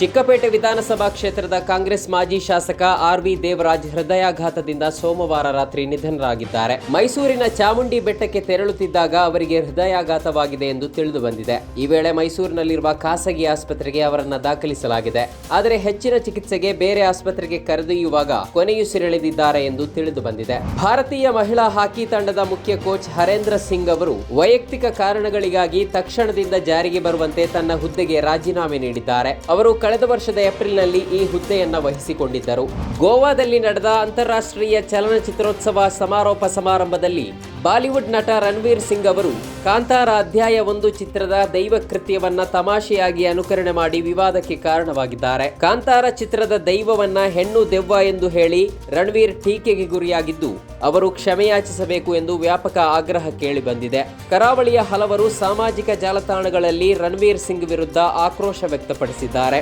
ಚಿಕ್ಕಪೇಟೆ ವಿಧಾನಸಭಾ ಕ್ಷೇತ್ರದ ಕಾಂಗ್ರೆಸ್ ಮಾಜಿ ಶಾಸಕ ಆರ್.ವಿ. ದೇವರಾಜ್ ಹೃದಯಾಘಾತದಿಂದ ಸೋಮವಾರ ರಾತ್ರಿ ನಿಧನರಾಗಿದ್ದಾರೆ. ಮೈಸೂರಿನ ಚಾಮುಂಡಿ ಬೆಟ್ಟಕ್ಕೆ ತೆರಳುತ್ತಿದ್ದಾಗ ಅವರಿಗೆ ಹೃದಯಾಘಾತವಾಗಿದೆ ಎಂದು ತಿಳಿದು ಬಂದಿದೆ. ಈ ವೇಳೆ ಮೈಸೂರಿನಲ್ಲಿರುವ ಖಾಸಗಿ ಆಸ್ಪತ್ರೆಗೆ ಅವರನ್ನು ದಾಖಲಿಸಲಾಗಿದೆ. ಆದರೆ ಹೆಚ್ಚಿನ ಚಿಕಿತ್ಸೆಗೆ ಬೇರೆ ಆಸ್ಪತ್ರೆಗೆ ಕರೆದೊಯ್ಯುವಾಗ ಕೊನೆಯುಸಿರೆಳೆದಿದ್ದಾರೆ ಎಂದು ತಿಳಿದು ಬಂದಿದೆ. ಭಾರತೀಯ ಮಹಿಳಾ ಹಾಕಿ ತಂಡದ ಮುಖ್ಯ ಕೋಚ್ ಹರೇಂದ್ರ ಸಿಂಗ್ ಅವರು ವೈಯಕ್ತಿಕ ಕಾರಣಗಳಿಗಾಗಿ ತಕ್ಷಣದಿಂದ ಜಾರಿಗೆ ಬರುವಂತೆ ತನ್ನ ಹುದ್ದೆಗೆ ರಾಜೀನಾಮೆ ನೀಡಿದ್ದಾರೆ. ಅವರು ಕಳೆದ ವರ್ಷದ ಏಪ್ರಿಲ್ನಲ್ಲಿ ಈ ಹುದ್ದೆಯನ್ನ ವಹಿಸಿಕೊಂಡಿದ್ದರು. ಗೋವಾದಲ್ಲಿ ನಡೆದ ಅಂತಾರಾಷ್ಟ್ರೀಯ ಚಲನಚಿತ್ರೋತ್ಸವ ಸಮಾರೋಪ ಸಮಾರಂಭದಲ್ಲಿ ಬಾಲಿವುಡ್ ನಟ ರಣವೀರ್ ಸಿಂಗ್ ಅವರು ಕಾಂತಾರ ಅಧ್ಯಾಯ 1 ಚಿತ್ರದ ದೈವ ಕೃತ್ಯವನ್ನ ತಮಾಷೆಯಾಗಿ ಅನುಕರಣೆ ಮಾಡಿ ವಿವಾದಕ್ಕೆ ಕಾರಣವಾಗಿದ್ದಾರೆ. ಕಾಂತಾರ ಚಿತ್ರದ ದೈವವನ್ನ ಹೆಣ್ಣು ದೆವ್ವ ಎಂದು ಹೇಳಿ ರಣವೀರ್ ಟೀಕೆಗೆ ಗುರಿಯಾಗಿದ್ದು ಅವರು ಕ್ಷಮೆಯಾಚಿಸಬೇಕು ಎಂದು ವ್ಯಾಪಕ ಆಗ್ರಹ ಕೇಳಿಬಂದಿದೆ. ಕರಾವಳಿಯ ಹಲವರು ಸಾಮಾಜಿಕ ಜಾಲತಾಣಗಳಲ್ಲಿ ರಣವೀರ್ ಸಿಂಗ್ ವಿರುದ್ಧ ಆಕ್ರೋಶ ವ್ಯಕ್ತಪಡಿಸಿದ್ದಾರೆ.